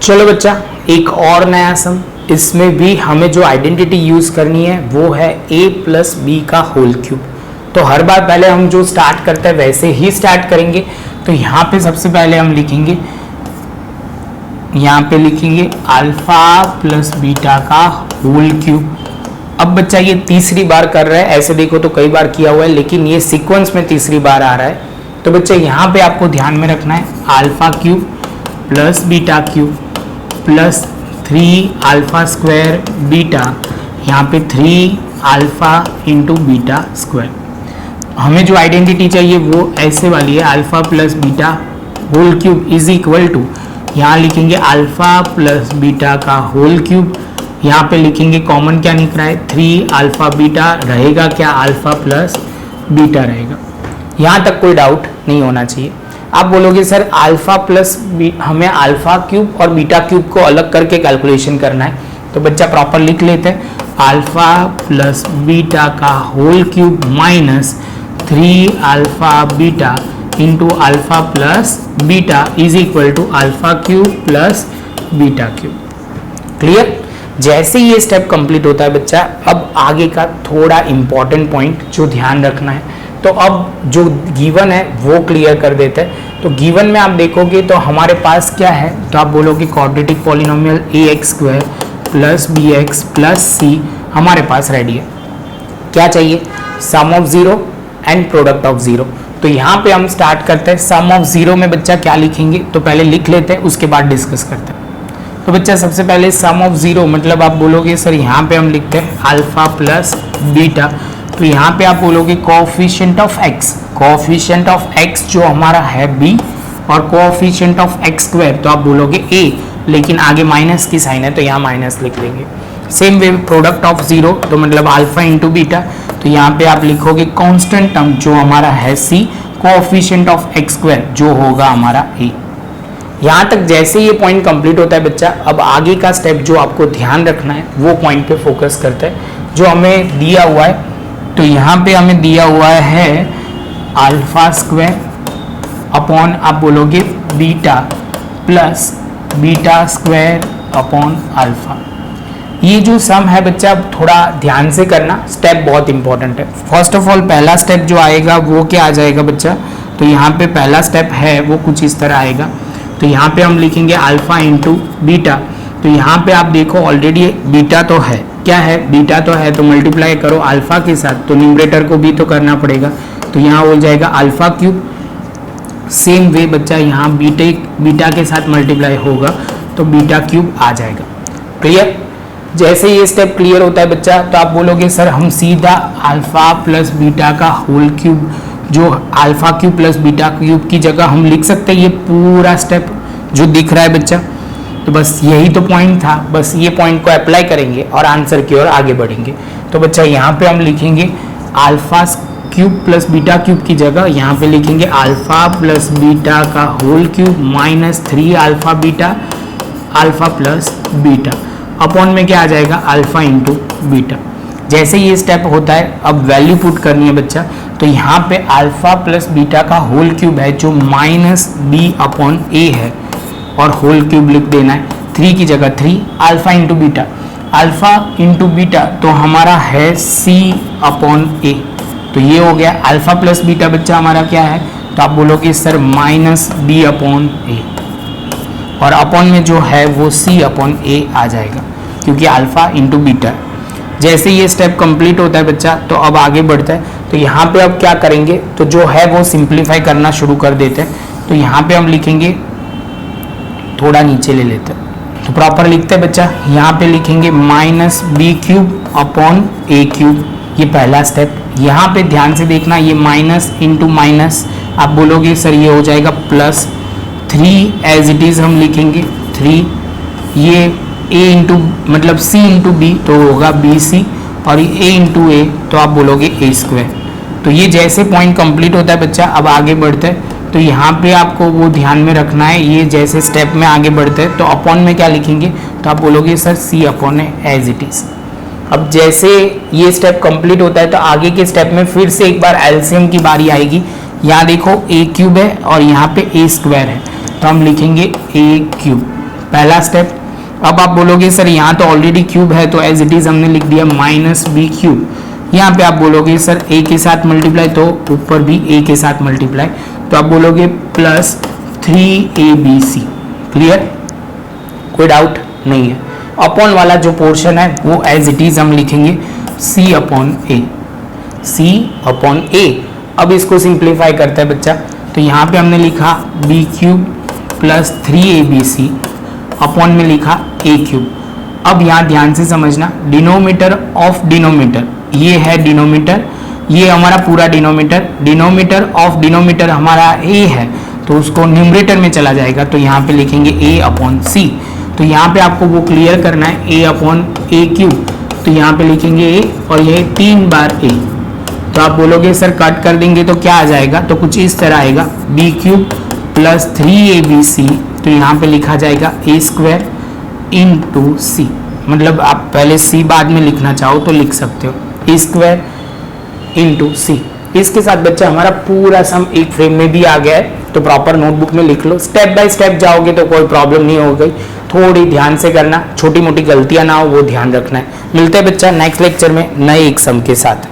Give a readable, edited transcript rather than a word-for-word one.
चलो बच्चा, एक और नया सम, इसमें भी हमें जो आइडेंटिटी यूज करनी है वो है a प्लस बी का होल क्यूब। तो हर बार पहले हम जो स्टार्ट करते हैं वैसे ही स्टार्ट करेंगे। तो यहाँ पे सबसे पहले हम लिखेंगे, यहाँ पे लिखेंगे अल्फा प्लस बीटा का होल क्यूब। अब बच्चा ये तीसरी बार कर रहा है, ऐसे देखो तो कई बार किया हुआ है लेकिन ये सीक्वेंस में तीसरी बार आ रहा है। तो बच्चा यहाँ पे आपको ध्यान में रखना है alpha cube plus beta cube plus 3 alpha square beta, यहाँ पे 3 अल्फा इंटू बीटा स्क्वायर। हमें जो आइडेंटिटी चाहिए वो ऐसे वाली है, alpha plus beta whole cube is equal to, यहाँ लिखेंगे अल्फा प्लस बीटा का होल क्यूब, यहाँ पे लिखेंगे कॉमन क्या निकल रहा है 3 अल्फा बीटा, रहेगा क्या अल्फा प्लस बीटा रहेगा। यहाँ तक कोई डाउट नहीं होना चाहिए। आप बोलोगे सर अल्फा प्लस हमें अल्फा क्यूब और बीटा क्यूब को अलग करके कैलकुलेशन करना है, तो बच्चा प्रॉपर लिख लेते हैं अल्फा प्लस बीटा का whole cube minus 3 alpha beta into alpha plus beta is equal to alpha cube plus beta cube. Clear? जैसे ये स्टेप कंप्लीट होता है बच्चा, अब आगे का थोड़ा इंपॉर्टेंट पॉइंट जो ध्यान रखना है, तो अब जो गिवन है वो क्लियर कर देते हैं। तो गिवन में आप देखोगे तो हमारे पास क्या है, तो आप बोलोगे quadratic polynomial ax square plus bx plus c हमारे पास रेडी है। क्या चाहिए? Sum of zero and product of zero. तो यहाँ पे हम स्टार्ट करते हैं। सम ऑफ जीरो में बच्चा क्या लिखेंगे, तो पहले लिख लेते हैं, उसके बाद डिस्कस करते हैं। तो बच्चा सबसे पहले सम ऑफ जीरो मतलब आप बोलोगे सर यहाँ पे हम लिखते हैं अल्फा प्लस बीटा, तो यहाँ पे आप बोलोगे coefficient of x, coefficient of x जो हमारा है b और कोएफिशिएंट ऑफ x स्क्वायर तो आप बोलोगे a, लेकिन आगे माइनस की साइन है तो यहाँ माइनस लिख लेंगे। Same way product of zero तो मतलब अल्फा इंटू बीटा, तो यहाँ पे आप लिखोगे कांस्टेंट टर्म जो हमारा है c, coefficient of x square जो होगा हमारा a। यहाँ तक जैसे ये पॉइंट कंप्लीट होता है बच्चा, अब आगे का स्टेप जो आपको ध्यान रखना है वो पॉइंट पे फोकस करते हैं जो हमें दिया हुआ है। तो यहाँ पे हमें दिया हुआ है अल्फा स्क्वायर अपॉन आप बोलोगे beta plus beta square upon alpha. ये जो सम है बच्चा थोड़ा ध्यान से करना, स्टेप बहुत इंपॉर्टेंट है। फर्स्ट ऑफ ऑल पहला स्टेप जो आएगा वो क्या आ जाएगा बच्चा, तो यहाँ पे पहला स्टेप है वो कुछ इस तरह आएगा। तो यहाँ पे हम लिखेंगे अल्फा इंटू बीटा, तो यहाँ पे आप देखो ऑलरेडी बीटा तो है, क्या है बीटा तो है, तो मल्टीप्लाई करो अल्फा के साथ, तो न्यूमरेटर को भी तो करना पड़ेगा, तो यहाँ हो जाएगा अल्फा क्यूब। सेम वे बच्चा यहाँ बीटा के साथ मल्टीप्लाई होगा तो बीटा क्यूब आ जाएगा। क्लियर? जैसे ये स्टेप क्लियर होता है बच्चा तो आप बोलोगे सर हम सीधा अल्फा प्लस बीटा का होल क्यूब, जो alpha cube plus beta cube की जगह हम लिख सकते हैं ये पूरा स्टेप जो दिख रहा है बच्चा। तो बस यही तो पॉइंट था, बस ये पॉइंट को अप्लाई करेंगे और आंसर की ओर आगे बढ़ेंगे। तो बच्चा यहाँ पे हम लिखेंगे alpha cube plus beta cube की जगह यहाँ पे लिखेंगे अल्फा प्लस बीटा का whole cube minus 3 alpha beta alpha plus beta, upon में क्या आ जाएगा अल्फा इंटू बीटा। जैसे ये स्टेप होता है अब वैल्यू पुट करनी है बच्चा, तो यहाँ पे अल्फा प्लस बीटा का होल क्यूब है जो माइनस बी अपॉन ए है और होल क्यूब लिख देना है, 3 की जगह 3 alpha into beta, alpha into beta तो हमारा है c अपॉन ए। तो ये हो गया अल्फा प्लस बीटा बच्चा हमारा क्या है, तो आप बोलोगे सर माइनस बी अपॉन ए और अपॉन में जो है वो c अपॉन ए आ जाएगा क्योंकि अल्फा इंटू बीटा। जैसे ये स्टेप कंप्लीट होता है बच्चा तो अब आगे बढ़ता है। तो यहाँ पे अब क्या करेंगे, तो जो है वो सिंप्लीफाई करना शुरू कर देते हैं। तो यहाँ पे हम लिखेंगे, थोड़ा नीचे ले लेते हैं तो प्रॉपर लिखते हैं बच्चा, यहाँ पे लिखेंगे माइनस बी क्यूब अपॉन ए क्यूब, ये पहला स्टेप। यहाँ पे ध्यान से देखना, ये माइनस इंटू माइनस आप बोलोगे सर ये हो जाएगा प्लस 3 एज इट इज हम लिखेंगे 3, ये a इंटू मतलब c इंटू बी तो होगा बी सी और ये a इंटू ए तो आप बोलोगे ए स्क्वायर। तो ये जैसे पॉइंट कंप्लीट होता है बच्चा अब आगे बढ़ते हैं। तो यहाँ पे आपको वो ध्यान में रखना है, ये जैसे स्टेप में आगे बढ़ते हैं तो अपॉन में क्या लिखेंगे, तो आप बोलोगे sir c upon as it is. अब जैसे ये स्टेप कंप्लीट होता है तो आगे के स्टेप में फिर से एक बार एलसीएम की बारी आएगी। यहाँ देखो a क्यूब है और यहाँ पे a स्क्वायर है तो हम लिखेंगे a क्यूब पहला स्टेप। अब आप बोलोगे सर यहाँ तो ऑलरेडी क्यूब है तो एज इट इज हमने लिख दिया माइनस बी क्यूब। यहाँ पे आप बोलोगे सर ए के साथ मल्टीप्लाई, तो ऊपर भी ए के साथ मल्टीप्लाई, तो आप बोलोगे प्लस 3abc। क्लियर, कोई डाउट नहीं है। अपॉन वाला जो पोर्शन है वो एज इट इज हम लिखेंगे c अपॉन ए, c अपॉन ए। अब इसको सिंप्लीफाई करते हैं बच्चा, तो यहाँ पे हमने लिखा B cube plus 3abc upon में लिखा ए क्यूब। अब यहाँ ध्यान से समझना, डिनोमीटर ऑफ डिनोमीटर ये है डिनोमीटर, ये हमारा पूरा डिनोमीटर, डिनोमीटर ऑफ डिनोमीटर हमारा ए है तो उसको न्यूमरेटर में चला जाएगा, तो यहाँ पे लिखेंगे a अपॉन सी। तो यहाँ पे आपको वो क्लियर करना है a अपॉन ए क्यूब, तो यहाँ पे लिखेंगे a और ये 3 बार a। तो आप बोलोगे सर कट कर देंगे तो क्या आ जाएगा, तो कुछ इस तरह आएगा b क्यूब प्लस 3abc, तो यहाँ पे लिखा जाएगा a स्क्वायर इंटू सी। मतलब आप पहले c बाद में लिखना चाहो तो लिख सकते हो, a स्क्वायर इंटू सी। इसके साथ बच्चा हमारा पूरा सम एक फ्रेम में भी आ गया है, तो प्रॉपर नोटबुक में लिख लो। स्टेप बाय स्टेप जाओगे तो कोई प्रॉब्लम नहीं हो गई, थोड़ी ध्यान से करना, छोटी मोटी गलतियां ना हो वो ध्यान रखना है। मिलते हैं बच्चा नेक्स्ट लेक्चर में नए एक सम के साथ।